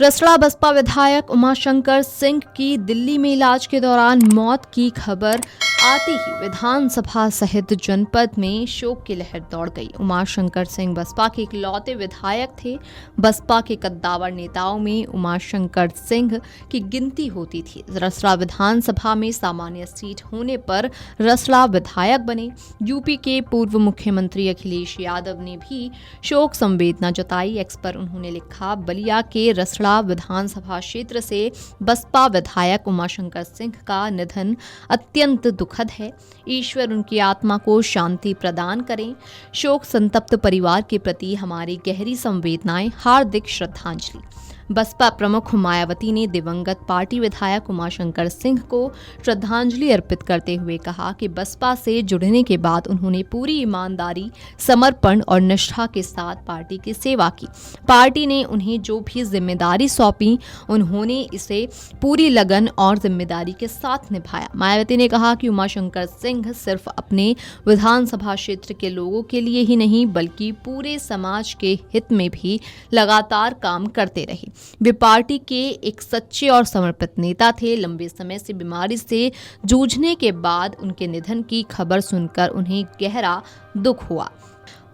रसड़ा बसपा विधायक उमाशंकर सिंह की दिल्ली में इलाज के दौरान मौत की खबर आते ही विधानसभा सहित जनपद में शोक की लहर दौड़ गई। उमाशंकर सिंह बसपा के इकलौते विधायक थे। बसपा के कद्दावर नेताओं में उमाशंकर सिंह की गिनती होती थी। रसड़ा विधानसभा में सामान्य सीट होने पर रसड़ा विधायक बने। यूपी के पूर्व मुख्यमंत्री अखिलेश यादव ने भी शोक संवेदना जताई। एक्स पर उन्होंने लिखा, बलिया के रसड़ा विधानसभा क्षेत्र से बसपा विधायक उमाशंकर सिंह का निधन अत्यंत दुखद है। ईश्वर उनकी आत्मा को शांति प्रदान करें। शोक संतप्त परिवार के प्रति हमारी गहरी संवेदनाएं, हार्दिक श्रद्धांजलि। बसपा प्रमुख मायावती ने दिवंगत पार्टी विधायक उमाशंकर सिंह को श्रद्धांजलि अर्पित करते हुए कहा कि बसपा से जुड़ने के बाद उन्होंने पूरी ईमानदारी, समर्पण और निष्ठा के साथ पार्टी की सेवा की। पार्टी ने उन्हें जो भी जिम्मेदारी सौंपी, उन्होंने इसे पूरी लगन और जिम्मेदारी के साथ निभाया। मायावती ने कहा कि उमाशंकर सिंह सिर्फ अपने विधानसभा क्षेत्र के लोगों के लिए ही नहीं बल्कि पूरे समाज के हित में भी लगातार काम करते रहे। वे पार्टी के एक सच्चे और समर्पित नेता थे। लंबे समय से बीमारी से जूझने के बाद उनके निधन की खबर सुनकर उन्हें गहरा दुख हुआ।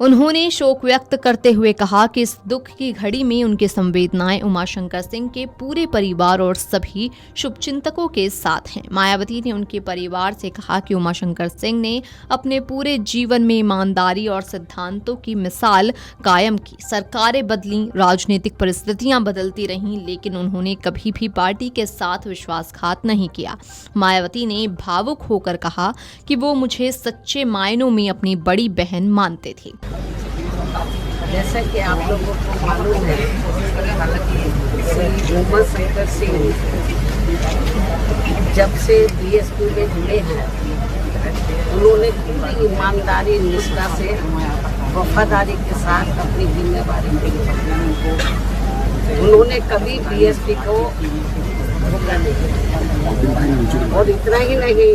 उन्होंने शोक व्यक्त करते हुए कहा कि इस दुख की घड़ी में उनकी संवेदनाएं उमाशंकर सिंह के पूरे परिवार और सभी शुभचिंतकों के साथ हैं। मायावती ने उनके परिवार से कहा कि उमाशंकर सिंह ने अपने पूरे जीवन में ईमानदारी और सिद्धांतों की मिसाल कायम की। सरकारें बदलीं, राजनीतिक परिस्थितियां बदलती रहीं, लेकिन उन्होंने कभी भी पार्टी के साथ विश्वासघात नहीं किया। मायावती ने भावुक होकर कहा कि वो मुझे सच्चे मायनों में अपनी बड़ी बहन मानते थे। जैसा कि आप लोगों को मालूम है, उमाशंकर सिंह जब से बीएसपी में जुड़े हैं, उन्होंने पूरी ईमानदारी, निष्ठा से, वफादारी के साथ अपनी जिम्मेदारी निभाई। उन्होंने कभी बीएसपी को धोखा नहीं दिया। और इतना ही नहीं,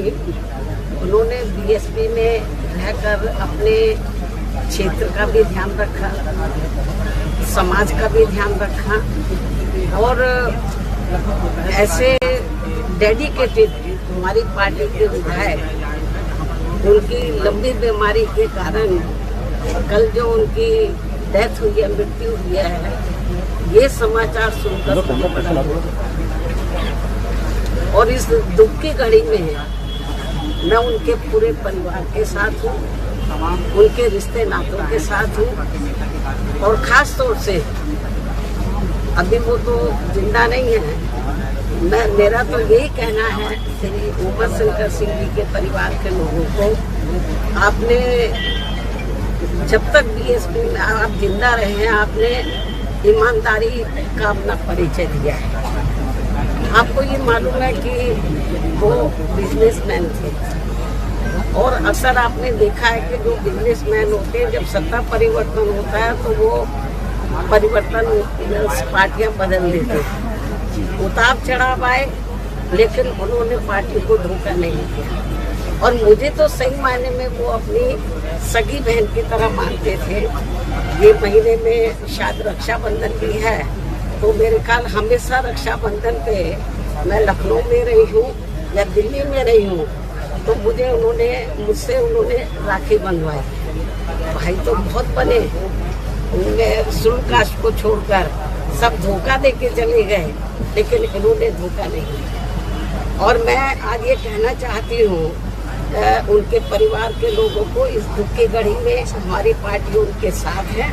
उन्होंने बीएसपी में रहकर अपने क्षेत्र का भी ध्यान रखा, समाज का भी ध्यान रखा और ऐसे डेडिकेटेड हमारी पार्टी के विधायक, उनकी लंबी बीमारी के कारण कल जो उनकी डेथ हुई है, मृत्यु हुई है, ये समाचार सुनकर और इस दुख की घड़ी में मैं उनके पूरे परिवार के साथ हूँ, उनके रिश्ते नातों के साथ हूँ और ख़ास तौर से अभी वो तो जिंदा नहीं है। मेरा तो यही कहना है श्री उमाशंकर सिंह जी के परिवार के लोगों को, आपने जब तक बीएसपी में आप जिंदा रहे हैं, आपने ईमानदारी का अपना परिचय दिया है। आपको ये मालूम है कि वो बिजनेसमैन थे और अक्सर आपने देखा है कि जो बिजनेसमैन होते हैं, जब सत्ता परिवर्तन होता है तो वो परिवर्तन पार्टियां बदल देते हैं। उतार चढ़ाव आए, लेकिन उन्होंने पार्टी को धोखा नहीं दिया और मुझे तो सही मायने में वो अपनी सगी बहन की तरह मानते थे। ये महीने में शायद रक्षाबंधन भी है, तो मेरे ख्याल हमेशा रक्षाबंधन पे मैं लखनऊ में रही हूँ या दिल्ली में रही हूँ, तो मुझसे उन्होंने राखी बंधवाई। भाई तो बहुत बने, शुरू कास्ट को छोड़कर सब धोखा दे के चले गए, लेकिन इन्होंने धोखा नहीं दिया। और मैं आज ये कहना चाहती हूँ उनके परिवार के लोगों को, इस दुख की घड़ी में हमारी पार्टी उनके साथ है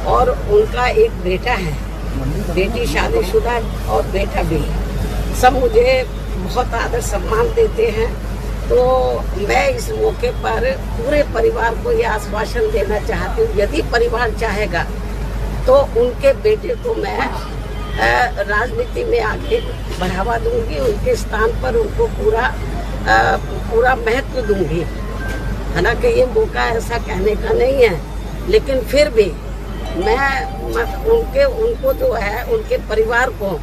और उनका एक बेटा है, बेटी शादीशुदा और बेटा भी। सब मुझे बहुत आदर सम्मान देते हैं। तो मैं इस मौके पर पूरे परिवार को ये आश्वासन देना चाहती हूँ, यदि परिवार चाहेगा तो उनके बेटे को मैं राजनीति में आगे बढ़ावा दूंगी, उनके स्थान पर उनको पूरा महत्व दूंगी। हालांकि ये मौका ऐसा कहने का नहीं है, लेकिन फिर भी मैं उनको जो है, उनके परिवार को,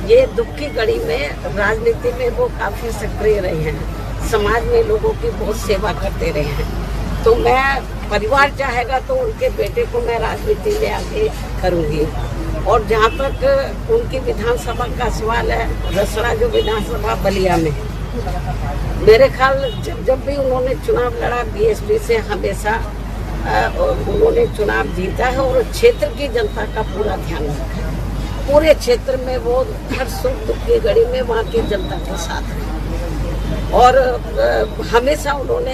ये दुख की घड़ी में राजनीति में वो काफ़ी सक्रिय रहे हैं, समाज में लोगों की बहुत सेवा करते रहे हैं। तो मैं, परिवार चाहेगा तो उनके बेटे को मैं राजनीति में आगे करूँगी। और जहाँ तक उनकी विधानसभा का सवाल है, रसड़ा जो विधानसभा बलिया में, मेरे ख्याल जब भी उन्होंने चुनाव लड़ा बीएसपी से, हमेशा उन्होंने चुनाव जीता है और क्षेत्र की जनता का पूरा ध्यान रखा है। पूरे क्षेत्र में वो हर सुख दुख की घड़ी में वहाँ की जनता के साथ है और हमेशा उन्होंने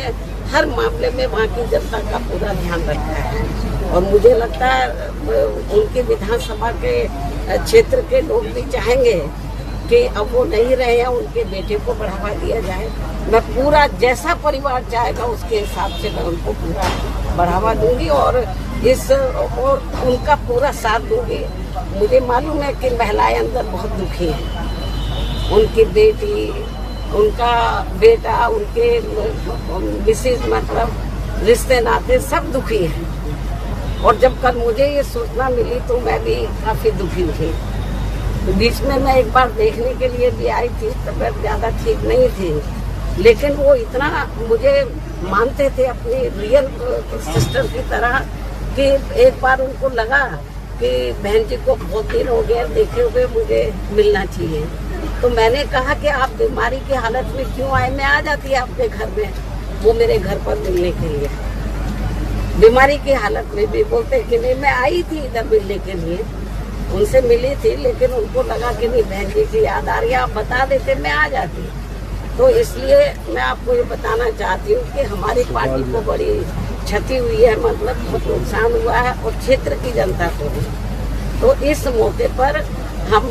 हर मामले में वहाँ की जनता का पूरा ध्यान रखा है। और मुझे लगता है उनकी विधानसभा के क्षेत्र के लोग भी चाहेंगे कि अब वो नहीं रहे हैं, उनके बेटे को बढ़ावा दिया जाए। मैं पूरा जैसा परिवार चाहेगा उसके हिसाब से मैं उनको पूरा बढ़ावा दूंगी और उनका पूरा साथ दूंगी। मुझे मालूम है कि महिलाएं अंदर बहुत दुखी हैं, उनकी बेटी, उनका बेटा, उनके मिसेज, मतलब रिश्ते नाते सब दुखी हैं। और जब कल मुझे ये सूचना मिली तो मैं भी काफ़ी दुखी हुई। बीच में मैं एक बार देखने के लिए भी आई थी, तबीयत ज़्यादा ठीक नहीं थी, लेकिन वो इतना मुझे मानते थे अपनी रियल सिस्टर की तरह कि एक बार उनको लगा कि बहन जी को बहुत दिन हो गया देखे हुए, मुझे मिलना चाहिए। तो मैंने कहा कि आप बीमारी की हालत में क्यों आए, मैं आ जाती है आपके घर में। वो मेरे घर पर मिलने के लिए बीमारी की हालत में भी बोलते कि नहीं, मैं आई थी इधर मिलने के लिए, उनसे मिली थी, लेकिन उनको लगा कि नहीं बहन जी की याद आ रही है, आप बता देते मैं आ जाती। तो इसलिए मैं आपको ये बताना चाहती हूँ कि हमारी पार्टी को बड़ी क्षति हुई है, मतलब बहुत नुकसान हुआ है और क्षेत्र की जनता को भी। तो इस मौके पर हम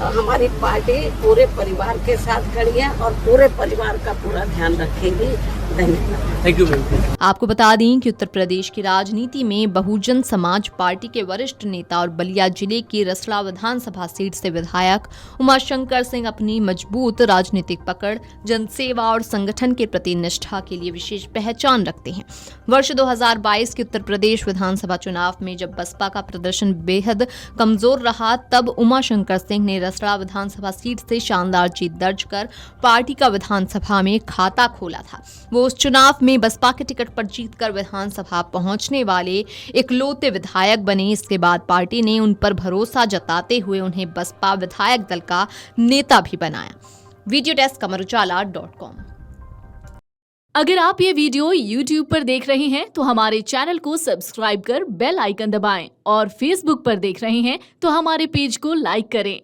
हमारी पार्टी पूरे परिवार के साथ खड़ी है और पूरे परिवार का पूरा ध्यान रखेगी। धन्यवाद। Thank you ma'am. आपको बता दें कि उत्तर प्रदेश की राजनीति में बहुजन समाज पार्टी के वरिष्ठ नेता और बलिया जिले की रसड़ा विधानसभा सीट से विधायक उमाशंकर सिंह अपनी मजबूत राजनीतिक पकड़, जनसेवा और संगठन के प्रति निष्ठा के लिए विशेष पहचान रखते हैं। वर्ष 2022 के उत्तर प्रदेश विधानसभा चुनाव में जब बसपा का प्रदर्शन बेहद कमजोर रहा, तब उमाशंकर सिंह ने रसड़ा विधानसभा सीट से शानदार जीत दर्ज कर पार्टी का विधानसभा में खाता खोला था। वो उस चुनाव में बसपा के टिकट पर जीतकर विधानसभा पहुंचने वाले इकलौते विधायक बने। इसके बाद पार्टी ने उन पर भरोसा जताते हुए उन्हें बसपा विधायक दल का नेता भी बनाया। Video desk amarujala.com। अगर आप ये वीडियो YouTube पर देख रहे हैं तो हमारे चैनल को सब्सक्राइब कर बेल आइकन दबाएं और Facebook पर देख रहे हैं तो हमारे पेज को लाइक करें।